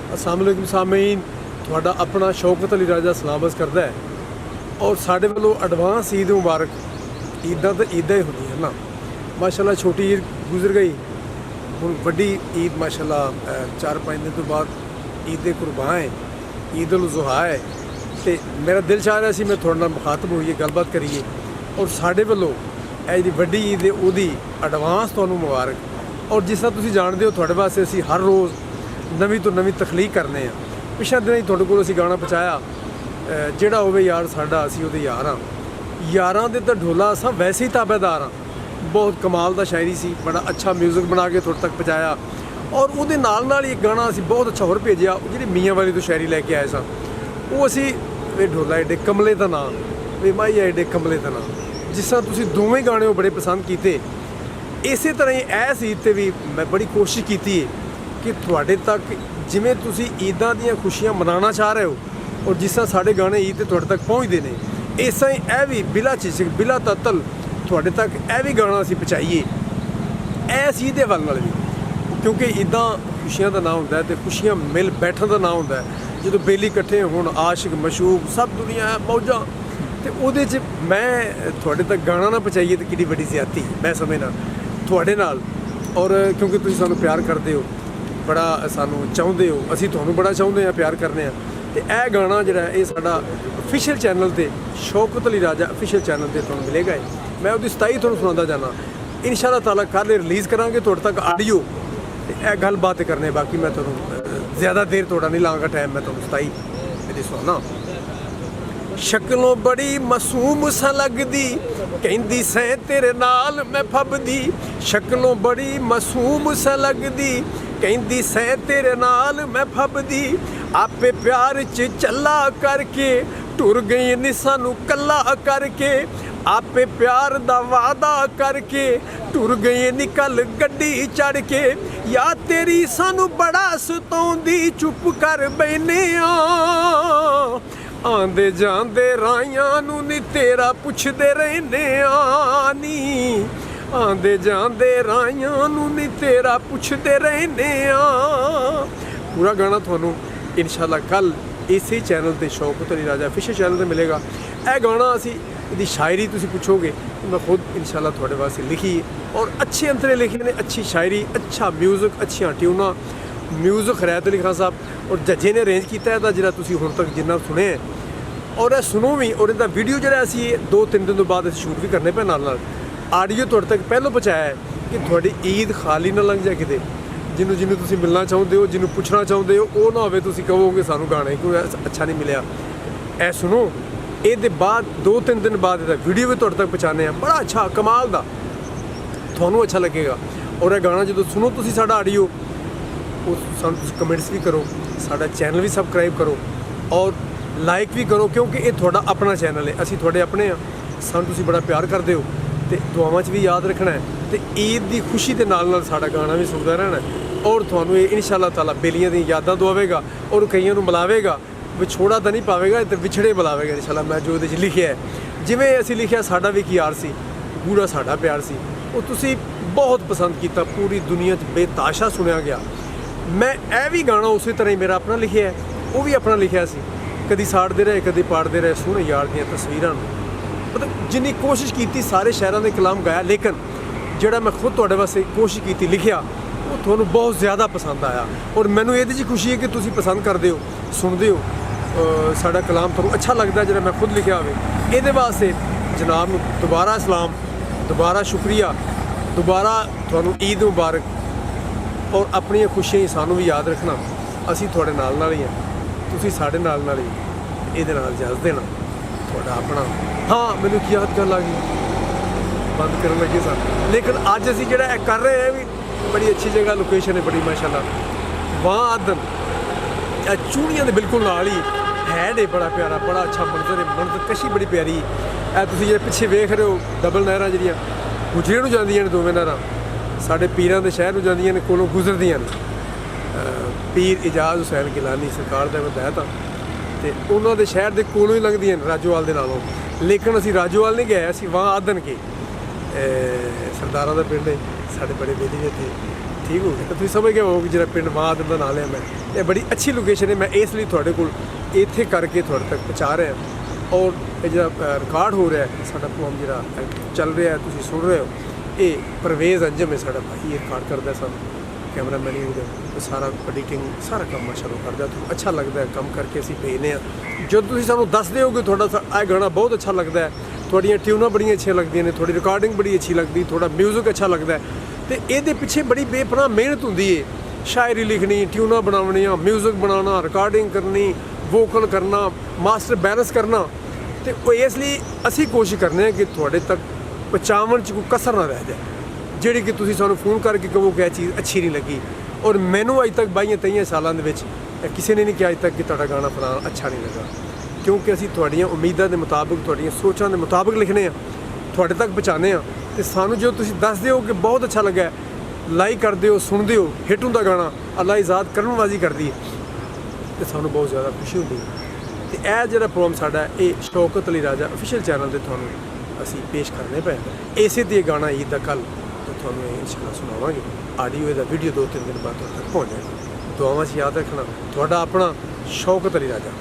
अस्सलाम वालेकुम सामीन, तुहाडा अपना शौकत अली राजा सलाम करता है। और साढ़े वालों एडवांस ईद मुबारक। ईदां तो ईदां ही होंदियां ना, माशाल्लाह। छोटी ईद गुजर गई, हुण वड्डी ईद माशाल्लाह 4-5 दिन तो बाद ईद कुर्बान है, ईद उल ज़ुहा है। तो मेरा दिल चाह रहा सी मैं थोड़े नाल मुखातब होइए, गलबात करिए। और साढ़े वालों ਇਹ ਜਿਹੜੀ ਵੱਡੀ ईद है ਉਹਦੀ एडवांस ਤੁਹਾਨੂੰ मुबारक। और जिस तरह तुसीं जाणदे हो, तुहाडे वास्ते असीं हर रोज़ नवीं तो नवीं तखलीक करने आ। पिछले दिनों ही तुहाडे कोल असीं गाना पहुँचाया, ਜਿਹੜਾ होवे यार साडा असीं ਉਹਦੇ यार हाँ। यारां दे तां ढोला असां वैसे ही ताबेदार हाँ। बहुत कमाल दा शायरी सी, बड़ा अच्छा म्यूजिक बना के तुहाडे तक पहुँचाया। और ਉਹਦੇ ਨਾਲ ही एक गाना असीं बहुत अच्छा होर भेजिया, ਜਿਹੜੀ ਮੀਆਂ ਵਾਲੀ ਤੋਂ शायरी लैके आए सां। ਉਹ ਅਸੀਂ वे ढोला एडे कमले दा नाम, वे माई एडे कमले दा नाम। जिस तरह तुसीं दोवें गाने बड़े पसंद किए, इस तरह ही इस ईद ते भी मैं बड़ी कोशिश की है कि तुहाडे तक जिवें तुसीं ईदां दीयां खुशियां मनाना चाह रहे हो और जिस तरह साढ़े गाने ईद ते तुहाडे तक पहुँचते हैं, इस तरह ही यह भी बिला झिझक बिला तत्ल तुहाडे तक यह भी गाना असीं पहुँचाइए इस ईद दे वल नाल भी। क्योंकि ईदां खुशियां दा नाम हुंदा है ते खुशियां मिल बैठण दा नाम हुंदा है। जदों बेली इकट्ठे होण, आशिक मशूक सब दुनिया मौजां, तो ਉਹਦੇ 'ਚ मैं ਤੁਹਾਡੇ तक गाना ना पहुँचाइए तो कितनी बड़ी ज़्यादती मैं समझना ਤੁਹਾਡੇ नाल। और क्योंकि तुसीं सानूं प्यार करते हो, बड़ा सानूं चाहुंदे हो, असीं तुहानूं बड़ा चाहुंदे हैं, प्यार करने हैं। तो यह गाना जिहड़ा ये साडा ऑफिशियल चैनल ते शौकत अली राजा ऑफिशियल चैनल ते तुहानूं मिलेगा। मैं उसकी 27 तुहानूं सुणांदा जाना, इंशाअल्लाह ताला कल रिलीज़ करांगे तुहाडे तक ऑडियो। तो यह गलबात करने, बाकी मैं तुहानूं ज़्यादा देर तुहाडा नहीं लांगा टाइम, मैं तुहानूं 27 मेरी सुणाना। शक्लों बड़ी मासूम सा लगदी, कहंदी सैं तेरे नाल मैं फबदी। शक्लों बड़ी मासूम सा लगदी, कहंदी सैं तेरे नाल मैं फबदी। आपे प्यार च चला करके टुर गई नी सानू कला करके। आपे प्यार दा वादा करके टुर गई निकल गड्डी चढ़ के। या तेरी सानू बड़ा सताउंदी, चुप कर बैने आंदे जांदे राइयां नू नी तेरा पुछदे रहने आनी। आंदे जांदे राइयां नू नी तेरा पुछदे रहने आ। पूरा गाना तुहानूं इंशाअल्लाह कल इसी चैनल ते शौकत अली राजा ऑफिशियल चैनल ते मिलेगा। यह गाना असी इसकी शायरी तुसीं पुछोगे तो मैं खुद इंशाअल्लाह तुहाडे वास्ते लिखी और अच्छे अंतरे लिखे ने, अच्छी शायरी, अच्छा म्यूजिक, अच्छियां ट्यूनां। म्यूजिक खैरत अली खान साहब और जजे ने अरेंज किया है, जिहड़ा तुसीं हुण तक जिन्ना सुने और सुनो भी। और इसका वीडियो जिहड़ा असीं 2-3 दिन तो बाद असीं शूट भी करने पे नाल आडियो तुहाडे तक पहलों पहुँचाया है कि तुहाडी ईद खाली ना लंघ जाए किते। जिन्हों जिन्हों तुसीं मिलना चाहुंदे हो, जिन्हों पुछना चाहुंदे हो, वो ना होवे तुसीं कहोगे सानूं गाने कोई अच्छा नहीं मिलिया। ऐ सुनो, ये बाद 2-3 दिन बाद इसका वीडियो भी तुहाडे तक पहुँचाने हैं, बड़ा अच्छा कमाल दा, तुहानूं अच्छा लगेगा। और यह गाना जो सुनो तुसीं साडा आडियो, कमेंट्स भी करो, साडा चैनल भी सबसक्राइब करो और लाइक भी करो, क्योंकि ये थोड़ा अपना चैनल है, असीं थोड़े अपने हाँ। सानूं तुसीं बड़ा प्यार करते हो तो दुआवां च भी याद रखना है। तो ईद की खुशी के नाल नाल साडा गाना भी सुनता रहना है। और तुहानूं ये इंशाअल्लाह ताला बेलियां दी यादां दुआवेगा और कईयां नूं मिलावेगा, विछोड़ा तो नहीं पावेगा, तो विछड़े मिलावेगा इंशाअल्लाह। मैं जो इहदे च लिखिआ है, जिवें असीं लिखिआ साडा भी यार सी, गूढ़ा साडा प्यार सी, वो तुसीं बहुत पसंद किया, पूरी दुनिया च बेताशा सुनिया गया। मैं यह भी गाना उसी तरह ही मेरा अपना लिखिआ है, वो भी अपना लिखिआ सी। कदी साड़ते रहे, कदी पाड़ते रहे, सोहने यार दी तस्वीरां। मतलब जिन्नी कोशिश की सारे शहरों के कलाम गाया, लेकिन जोड़ा मैं खुद तुहाडे वास्ते कोशिश की लिखिआ वो तुहानूं बहुत ज़्यादा पसंद आया। और मैनूं इहदे च खुशी है कि तुसीं पसंद करते हो, सुनते हो, साडा कलाम तुहानूं अच्छा लगता है जो मैं खुद लिखिआ होवे। इहदे वास्ते जनाब नूं दोबारा सलाम, दोबारा शुक्रिया, दोबारा तुहानूं ईद मुबारक। और अपनी खुशियां सानूं भी याद रखना, असीं तुहाडे नाल नाल ही हां, तुसीं साडे नाल नाल ही। इहदे नाल इजाज़त देना तुहाडा अपना। हाँ, मैनूं की याद गल आ गई, बंद करन लगे सन, लेकिन अज असीं जिहड़ा कर रहे हैं भी बड़ी अच्छी जगह, लोकेशन है बड़ी माशाअल्लाह। वहाँ आदन चूड़ियां दे बिल्कुल नाल ही है डे, बड़ा प्यारा, बड़ा अच्छा मंजर है, मंजर कशी बड़ी प्यारी। तुसीं जे पिछे वेख रहे हो डबल नहरां जिहड़ियां गुजरे नूं जांदियां ने, दोवें नहरां साडे पीरां दे शहर नूं जांदियां ने, कोलों गुजरदियां ने। पीर इजाज़ हुसैन गिलानी सरकार दा विधायक हाँ, तो उन्होंने शहर के कोलों ही लंघदियां राजोवाल के नालों। लेकिन असीं राजोवाल नहीं गए, असीं वहाँ आदन के सरदारां दा पिंड है, साढ़े बड़े बेली ने ठीक हो गया। ਤੁਸੀਂ ਸਮਝ ਗਏ ਹੋ ਕਿ ਜਿਹੜਾ ਪਿੰਡ ਮਾਦ ਦਾ ਨਾਲ ਹੈ ਮੈਂ, ਇਹ ਬੜੀ ਅੱਛੀ ਲੋਕੇਸ਼ਨ ਹੈ। ਮੈਂ ਇਸ ਲਈ ਤੁਹਾਡੇ ਕੋਲ ਇੱਥੇ ਕਰਕੇ ਤੁਹਾਡੇ ਤੱਕ ਪਹੁੰਚਾ ਰਿਹਾ। ਔਰ ਇਹ ਜਿਹੜਾ ਰਿਕਾਰਡ ਹੋ ਰਿਹਾ ਸਾਡਾ ਪ੍ਰੋਗਰਾਮ ਜਿਹੜਾ ਚੱਲ ਰਿਹਾ ਤੁਸੀਂ ਸੁਣ ਰਹੇ ਹੋ, ਇਹ ਪਰਵੇਜ਼ ਅੰਜਮ ਹੈ ਸਾਡਾ ਭਾਈ, ਇਹ ਰਿਕਾਰਡ ਕਰਦਾ ਸਾਨੂੰ, ਕੈਮਰਾਮੈਨ ਹੀ ਉਹਦਾ ਸਾਰਾ ਐਡੀਟਿੰਗ ਸਾਰਾ ਕੰਮ ਮਾਸ਼ਾਅੱਲਾ ਕਰਦਾ। ਤੁਹਾਨੂੰ ਅੱਛਾ ਲੱਗਦਾ ਹੈ ਕੰਮ ਕਰਕੇ ਅਸੀਂ ਭੇਜਦੇ ਹਾਂ। ਜਦੋਂ ਤੁਸੀਂ ਸਾਨੂੰ ਦੱਸਦੇ ਹੋ ਕਿ ਤੁਹਾਡਾ ਇਹ ਗਾਣਾ ਬਹੁਤ ਅੱਛਾ ਲੱਗਦਾ ਹੈ, ਤੁਹਾਡੀਆਂ ਟਿਊਨਾਂ ਬੜੀਆਂ ਅੱਛੀਆਂ ਲੱਗਦੀਆਂ ਨੇ, ਤੁਹਾਡੀ ਰਿਕਾਰਡਿੰਗ ਬੜੀ ਅੱਛੀ ਲੱਗਦੀ, ਤੁਹਾਡਾ ਮਿਊਜ਼ਿਕ ਅੱਛਾ ਲੱਗਦਾ ਹੈ, ਤੇ ਇਹਦੇ ਪਿੱਛੇ ਬੜੀ ਬੇਪਨਾਹ ਮਿਹਨਤ ਹੁੰਦੀ ਹੈ। ਸ਼ਾਇਰੀ ਲਿਖਣੀ, ਟਿਊਨਾਂ ਬਣਾਉਣੀਆਂ, ਮਿਊਜ਼ਿਕ ਬਣਾਉਣਾ, ਰਿਕਾਰਡਿੰਗ ਕਰਨੀ, ਵੋਕਲ ਕਰਨਾ, ਮਾਸਟਰ ਬੈਲੈਂਸ ਕਰਨਾ, ਤੇ ਉਹ ਇਸ ਲਈ ਅਸੀਂ ਕੋਸ਼ਿਸ਼ ਕਰਨੇ ਹਾਂ ਕਿ ਤੁਹਾਡੇ ਤੱਕ ਪਹੁੰਚਾਉਣ 'ਚ ਕੋਈ ਕਸਰ ਨਾ ਰਹਿ ਜਾਏ, ਜਿਹੜੀ ਕਿ ਤੁਸੀਂ ਸਾਨੂੰ ਫੋਨ ਕਰਕੇ ਕਹੋ ਕਿ ਇਹ ਚੀਜ਼ ਅੱਛੀ ਨਹੀਂ ਲੱਗੀ। ਔਰ ਮੈਨੂੰ ਅੱਜ ਤੱਕ 22-23 ਸਾਲਾਂ ਦੇ ਵਿੱਚ ਕਿਸੇ ਨੇ ਨਹੀਂ ਕਿਹਾ ਅੱਜ ਤੱਕ ਕਿ ਤੁਹਾਡਾ ਗਾਣਾ ਫਲਾਣਾ ਅੱਛਾ ਨਹੀਂ ਲੱਗਾ, ਕਿਉਂਕਿ ਅਸੀਂ ਤੁਹਾਡੀਆਂ ਉਮੀਦਾਂ ਦੇ ਮੁਤਾਬਕ, ਤੁਹਾਡੀਆਂ ਸੋਚਾਂ ਦੇ ਮੁਤਾਬਕ ਲਿਖਣੇ ਆ, ਤੁਹਾਡੇ ਤੱਕ ਪਹੁੰਚਾਉਂਦੇ ਆ। ਤੇ ਸਾਨੂੰ ਜੋ ਤੁਸੀਂ ਦੱਸਦੇ ਹੋ ਕਿ ਬਹੁਤ ਅੱਛਾ ਲੱਗਾ, ਲਾਈਕ ਕਰਦੇ ਹੋ, ਸੁਣਦੇ ਹੋ, ਹਿੱਟ ਹੁੰਦਾ ਗਾਣਾ, ਅੱਲਾ ਇਜ਼ਾਦ ਕਰਨਵਾਜ਼ੀ ਕਰਦੀ ਹੈ, ਤੇ ਸਾਨੂੰ ਬਹੁਤ ਜ਼ਿਆਦਾ ਖੁਸ਼ੀ ਹੁੰਦੀ ਹੈ। ਤੇ ਇਹ ਜਿਹੜਾ ਪ੍ਰੋਗਰਾਮ ਸਾਡਾ ਇਹ ਸ਼ੌਕਤ ਅਲੀ ਰਾਜਾ ਅਫੀਸ਼ੀਅਲ ਚੈਨਲ 'ਤੇ ਤੁਹਾਨੂੰ ਅਸੀਂ ਪੇਸ਼ ਕਰਨੇ ਪਏ। ਇਸੇ ਤੇ ਗਾਣਾ ਈਦ ਦਾ ਕੱਲ੍ਹ ਤੁਹਾਨੂੰ ਇਹ ਇਨਸ਼ਾਅੱਲਾ ਸੁਣਾਵਾਂਗੇ। ਆਡੀਓ ਇਹਦਾ ਵੀਡੀਓ 2-3 ਦਿਨ ਬਾਅਦ ਤੁਹਾਡੇ ਤੱਕ ਪਹੁੰਚ ਜਾਏਗਾ। ਦੁਆਵਾਂ 'ਚ ਯਾਦ ਰੱਖਣਾ, ਤੁਹਾਡਾ ਆਪਣਾ ਸ਼ੌਕਤ ਅਲੀ ਰਾਜਾ।